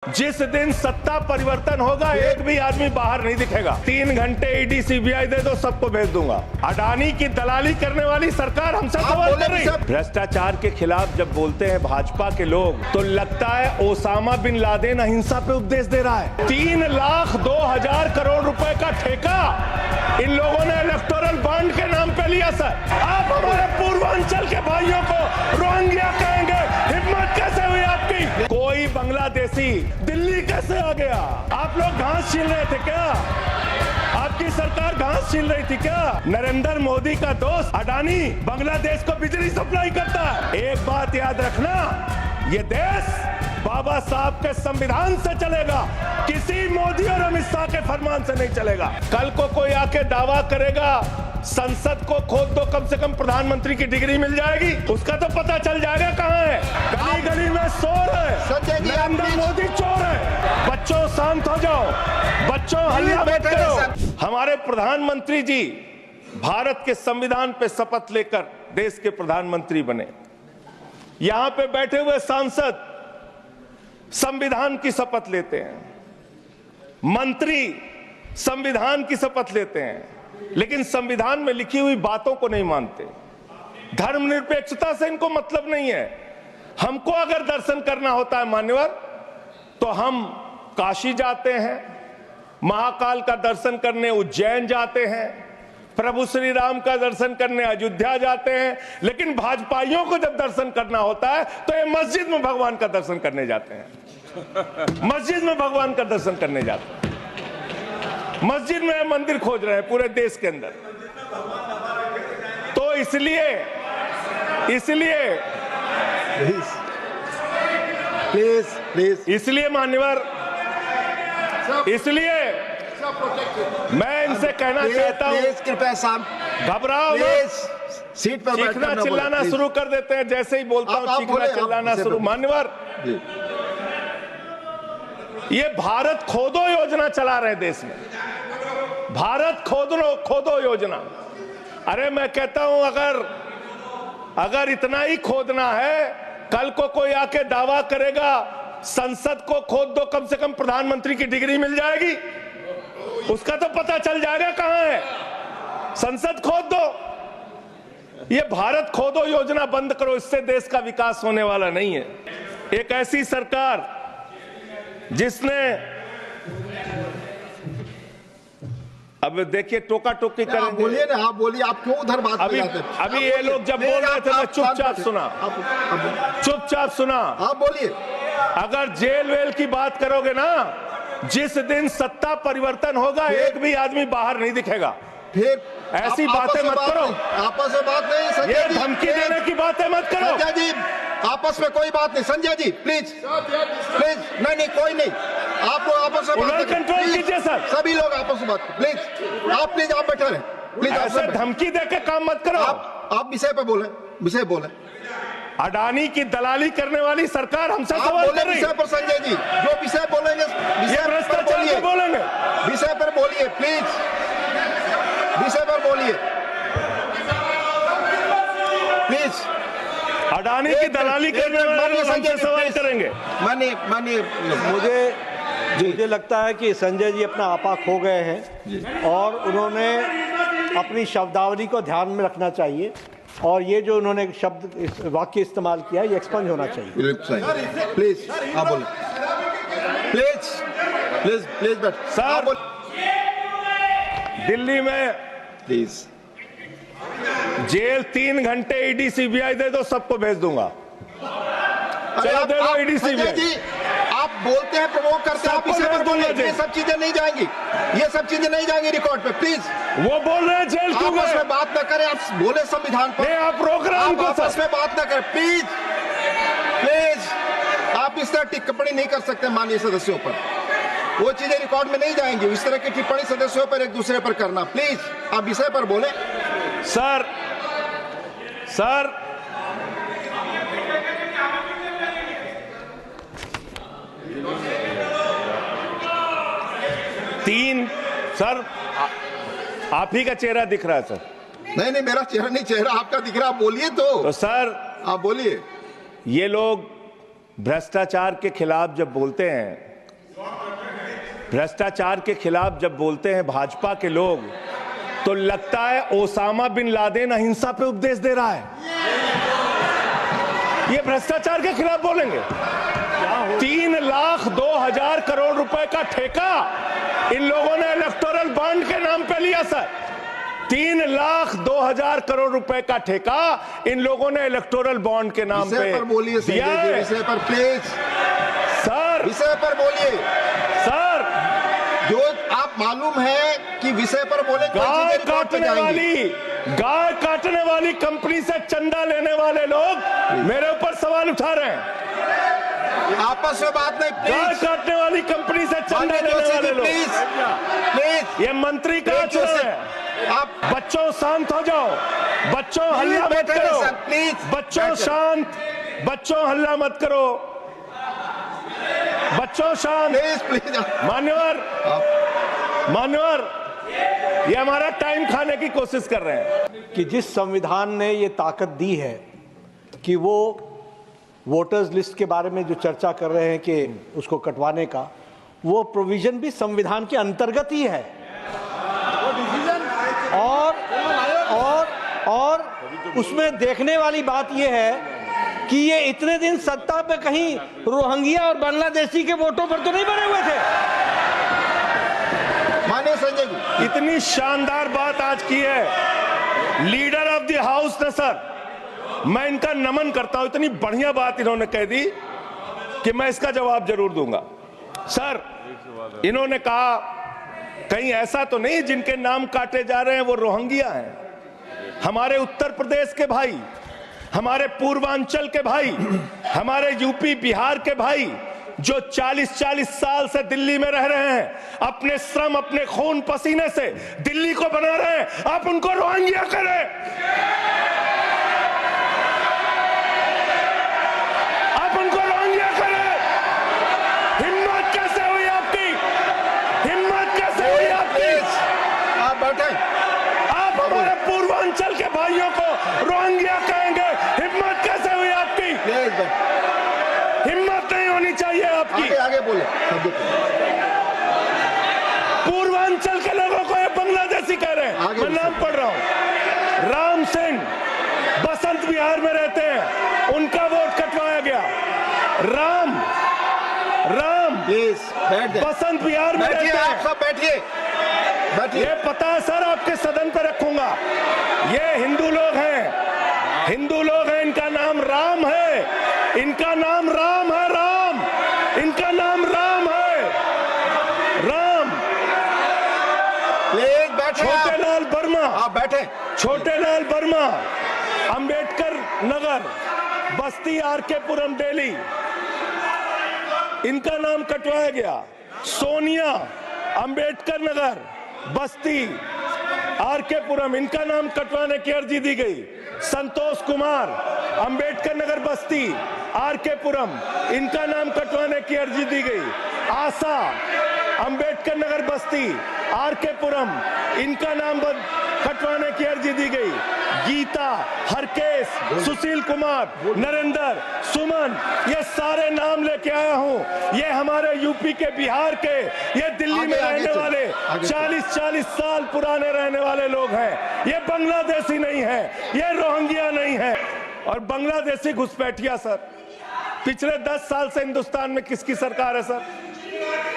जिस दिन सत्ता परिवर्तन होगा एक भी आदमी बाहर नहीं दिखेगा। 3 घंटे ईडी सीबीआई दे दो, सबको भेज दूंगा। अडानी की दलाली करने वाली सरकार हमसे सवाल कर रही है। भ्रष्टाचार के खिलाफ जब बोलते हैं भाजपा के लोग तो लगता है ओसामा बिन लादेन अहिंसा पे उपदेश दे रहा है। 3,02,000 करोड़ रुपए का ठेका इन लोगों ने इलेक्टोरल बॉन्ड के नाम पे लिया। सर, आप हमारे पूर्वांचल के भाइयों को रोहिंग्या कहेंगे? हिम्मत कैसे हुई आपकी? कोई बांग्लादेशी दिल्ली कैसे आ गया? आप लोग घास छील रहे थे क्या? आपकी सरकार घास छील रही थी क्या? नरेंद्र मोदी का दोस्त अडानी बांग्लादेश को बिजली सप्लाई करता है। एक बात याद रखना, ये देश बाबा साहब के संविधान से चलेगा, किसी मोदी और अमित शाह के फरमान से नहीं चलेगा। कल को कोई आके दावा करेगा संसद को खोद दो, कम से कम प्रधानमंत्री की डिग्री मिल जाएगी, उसका तो पता चल जाएगा कहां है। गली गली में शोर है, नरेंद्र मोदी चोर है। बच्चों शांत हो जाओ, बच्चों हल्ला मत करो। हमारे प्रधानमंत्री जी भारत के संविधान पे शपथ लेकर देश के प्रधानमंत्री बने। यहां पे बैठे हुए सांसद संविधान की शपथ लेते हैं, मंत्री संविधान की शपथ लेते हैं, लेकिन संविधान में लिखी हुई बातों को नहीं मानते। धर्मनिरपेक्षता से इनको मतलब नहीं है। हमको अगर दर्शन करना होता है मान्यवर, तो हम काशी जाते हैं, महाकाल का दर्शन करने उज्जैन जाते हैं, प्रभु श्री राम का दर्शन करने अयोध्या जाते हैं। लेकिन भाजपाइयों को जब दर्शन करना होता है तो ये मस्जिद में भगवान का दर्शन करने जाते हैं। मस्जिद में भगवान का दर्शन करने जाते हैं। मस्जिद में मंदिर खोज रहे हैं पूरे देश के अंदर। तो इसलिए इसलिए मान्यवर, इसलिए मैं इनसे कहना चाहता हूं, कृपया घबराओ, सीट पर चीखना चिल्लाना शुरू कर देते हैं। जैसे ही बोलता हूं चीखना चिल्लाना शुरू। मान्यवर, ये भारत खोदो योजना चला रहे देश में, भारत खोदो योजना। अरे मैं कहता हूं अगर इतना ही खोदना है, कल को कोई आके दावा करेगा संसद को खोद दो, कम से कम प्रधानमंत्री की डिग्री मिल जाएगी, उसका तो पता चल जाएगा कहां है। संसद खोद दो। ये भारत खोदो योजना बंद करो, इससे देश का विकास होने वाला नहीं है। एक ऐसी सरकार जिसने, अब देखिए टोका टोकी करेंगे। बोलिए ना, आप बोलिए, आप क्यों उधर बात अभी ये लोग जब बोल रहे थे मैं चुपचाप सुना। आप बोलिए। अगर जेल वेल की बात करोगे ना, जिस दिन सत्ता परिवर्तन होगा एक भी आदमी बाहर नहीं दिखेगा। फिर ऐसी बातें मत करो, आपस में बात नहीं। संजय ये जी, धमकी देने की बातें मत करो। संजय जी, आपस में कोई बात नहीं। संजय जी प्लीज नहीं, कोई नहीं। आप लोग आपस में बात कंट्रोल कीजिए सर। सभी लोग आपस में बात, प्लीज आप बैठे रहे। प्लीज ऐसे धमकी देकर काम मत करो। आप विषय पे बोले। अडानी की दलाली करने वाली सरकार हमसे सवाल कर रही है। विषय पर संजय जी जो विषय बोलेंगे, भ्रष्टाचार बोलेंगे, विषय पर बोलिए प्लीज, विषय पर बोलिए प्लीज। अडानी की दलाली करने वाले हमसे सवाल करेंगे। मानिए, मुझे लगता है कि संजय जी अपना आपा खो गए हैं और उन्होंने अपनी शब्दावली को ध्यान में रखना चाहिए, और ये जो उन्होंने शब्द वाक्य इस्तेमाल किया ये एक्सपंज होना चाहिए। प्लीज आप बोले, प्लीज बैठ। सर, दिल्ली में प्लीज जेल 3 घंटे ईडी सीबीआई दे दो, सबको भेज दूंगा। चलो दे दो ईडी सीबीआई। जी आप बोलते हैं, प्रमोट करते हैं, आप इसे पर बोलिए। ये सब चीजें नहीं जाएंगी, रिकॉर्ड पे। प्लीज वो बोल रहे हैं जेल क्यों गए? आपस में बात न करें, आप बोले संविधान पर। आप रोक रहे हैं, आपस में बात न करें प्लीज। आप इस तरह टिप्पणी नहीं कर सकते माननीय सदस्यों पर। वो चीजें रिकॉर्ड में नहीं जाएंगी। इस तरह की टिप्पणी सदस्यों पर एक दूसरे पर करना, प्लीज आप विषय पर बोले। सर 3 सर आप ही का चेहरा दिख रहा है सर। नहीं, मेरा चेहरा नहीं, चेहरा आपका दिख रहा। आप बोलिए तो सर आप बोलिए। ये लोग भ्रष्टाचार के खिलाफ जब बोलते हैं भ्रष्टाचार के खिलाफ जब बोलते हैं भाजपा के लोग तो लगता है ओसामा बिन लादेन अहिंसा पे उपदेश दे रहा है। ये भ्रष्टाचार के खिलाफ बोलेंगे। 3,02,000 करोड़ रुपए का ठेका इन लोगों ने इलेक्टोरल बॉन्ड के नाम पे लिया सर। 3,02,000 करोड़ रुपए का ठेका इन लोगों ने इलेक्टोरल बॉन्ड के नाम पे पर बोलिए विषय पर प्लीज सर, विषय पर बोलिए सर। जो आप मालूम है कि विषय पर बोले गाय काटने वाली कंपनी से चंदा लेने वाले लोग मेरे ऊपर सवाल उठा रहे हैं। आपस में बात नहीं, गाय काटने वाली कंपनी से चंदा लेने वाले लोग, प्लीज ये मंत्री का चुनाव है। आप बच्चों शांत हो जाओ, बच्चों हल्ला मत करो, बच्चों शांत, बच्चों हल्ला मत करो, बच्चों शांत। प्लीज मान्यवर, ये हमारा टाइम खाने की कोशिश कर रहे हैं। कि जिस संविधान ने ये ताकत दी है कि वो वोटर्स लिस्ट के बारे में जो चर्चा कर रहे हैं कि उसको कटवाने का, वो प्रोविजन भी संविधान के अंतर्गत ही है। और उसमें देखने वाली बात यह है कि ये इतने दिन सत्ता पे कहीं रोहिंग्या और बांग्लादेशी के वोटों पर तो नहीं बने हुए थे। माने संजय जी, इतनी शानदार बात आज की है लीडर ऑफ द हाउस ने सर, मैं इनका नमन करता हूं। इतनी बढ़िया बात इन्होंने कह दी कि मैं इसका जवाब जरूर दूंगा। सर, इन्होंने कहा कहीं ऐसा तो नहीं जिनके नाम काटे जा रहे हैं वो रोहिंग्या हैं। हमारे उत्तर प्रदेश के भाई, हमारे पूर्वांचल के भाई, हमारे यूपी बिहार के भाई जो 40-40 साल से दिल्ली में रह रहे हैं, अपने श्रम, अपने खून पसीने से दिल्ली को बना रहे हैं, आप उनको रोहिंग्या करें। आप उनको रोहिंग्या करें। हिम्मत कैसे हुई आपकी? हिम्मत कैसे हुई आपकी? आप बैठे, आप हमारे पूर्वांचल के भाइयों को रोहिंग्या कहेंगे? हिम्मत कैसे हुई आपकी? हिम्मत नहीं होनी चाहिए आपकी। आगे बोले। पूर्वांचल के लोगों को ये बांग्लादेशी कह रहे हैं। मैं नाम पढ़ रहा हूं, राम सिंह बसंत विहार में रहते हैं, उनका वोट कटवाया गया। राम प्लीज बसंत विहार में रहते हैं। आप सब बैठिए। ये पता है सर, आपके सदन पे रखूंगा। ये हिंदू लोग हैं, हिंदू लोग हैं, इनका नाम राम है, इनका नाम राम है, राम, इनका नाम राम है, राम। प्लीज बैठे। छोटेलाल वर्मा, आप बैठे। छोटेलाल वर्मा, अंबेडकर नगर, बस्ती, आरके पुरम, दिल्ली, इनका नाम कटवाया गया। सोनिया, अंबेडकर नगर, बस्ती, आरके पुरम, इनका नाम कटवाने की अर्जी दी गई। संतोष कुमार, अंबेडकर नगर, बस्ती, आरके पुरम, इनका नाम कटवाने की अर्जी दी गई। आशा, अंबेडकर नगर, बस्ती, आरके पुरम, इनका नाम कटवाने की अर्जी दी गई। गीता, हरकेश, सुशील कुमार, नरेंद्र, सुमन, ये सारे नाम लेके आया हूं। ये हमारे यूपी के, बिहार के, ये दिल्ली में रहने वाले 40-40 साल पुराने रहने वाले लोग हैं। ये बांग्लादेशी नहीं है, ये रोहिंग्या नहीं है। और बांग्लादेशी घुसपैठिया सर, पिछले 10 साल से हिंदुस्तान में किसकी सरकार है सर?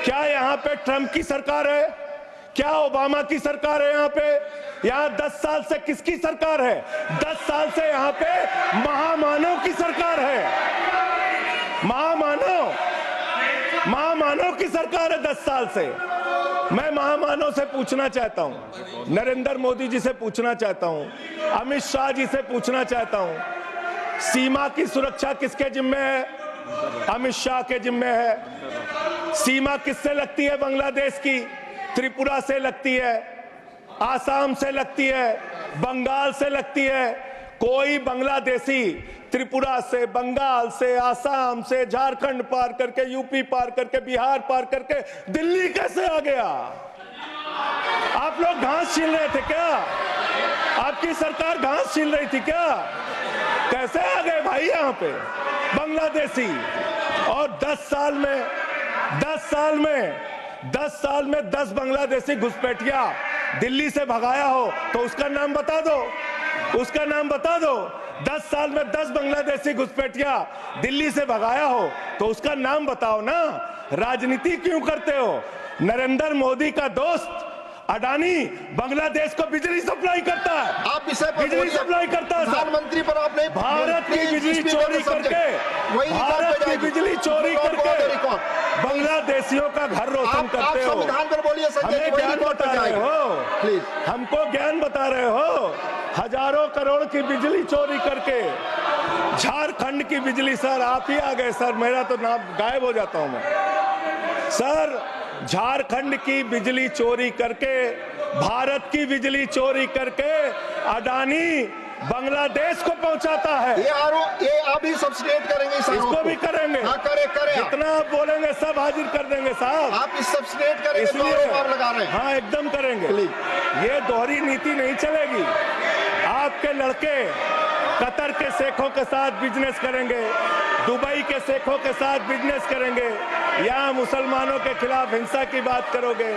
क्या यहाँ पे ट्रंप की सरकार है? क्या ओबामा की सरकार है? यहाँ पे यहाँ 10 साल से किसकी सरकार है? 10 साल से यहाँ पे महामानव की सरकार है। महामानव की सरकार है 10 साल से। मैं महामानव से पूछना चाहता हूं, नरेंद्र मोदी जी से पूछना चाहता हूं, अमित शाह जी से पूछना चाहता हूं, सीमा की सुरक्षा किसके जिम्मे है? अमित शाह के जिम्मे है। सीमा किससे लगती है? बांग्लादेश की, त्रिपुरा से लगती है, आसाम से लगती है, बंगाल से लगती है। कोई बांग्लादेशी त्रिपुरा से, बंगाल से, आसाम से, झारखंड पार करके, यूपी पार करके, बिहार पार करके दिल्ली कैसे आ गया? आप लोग घास छील रहे थे क्या? आपकी सरकार घास छील रही थी क्या? कैसे आ गए भाई यहाँ पे बांग्लादेशी? और 10 साल में 10 साल में 10 बांग्लादेशी घुसपैठिया दिल्ली से भगाया हो तो उसका नाम बता दो, उसका नाम बता दो। 10 साल में 10 बांग्लादेशी घुसपैठिया दिल्ली से भगाया हो तो उसका नाम बताओ ना। राजनीति क्यों करते हो? नरेंद्र मोदी का दोस्त अडानी बांग्लादेश को बिजली सप्लाई करता है, आप विषय पर बिजली सप्लाई करता है। प्रधानमंत्री पर आपने भारत की बिजली चोरी करके, भारत की बिजली चोरी करके बांग्लादेशियों का घर रोशन करते हो। संविधान पर बोलिए संजय जी, हमें ज्ञान बता रहे हो, प्लीज हमको ज्ञान बता रहे हो। हजारों करोड़ की बिजली चोरी करके झारखंड की बिजली, सर आप ही आ गए सर, मेरा तो नाम गायब हो जाता हूं मैं सर। झारखंड की बिजली चोरी करके, भारत की बिजली चोरी करके अडानी बांग्लादेश को पहुंचाता है। ये आप ही सब्सिडेट करेंगे इस आरोप इसको भी करेंगे। हाँ, करे जितना आप बोलेंगे सब हाजिर कर देंगे साहब। आप इस सब्सिडेट करेंगे, इसलिए तो आप लगा रहे हैं। हाँ एकदम करेंगे। ये दोहरी नीति नहीं चलेगी। आपके लड़के कतर के शेखों के साथ बिजनेस करेंगे, दुबई के शेखों के साथ बिजनेस करेंगे, यहाँ मुसलमानों के खिलाफ हिंसा की बात करोगे।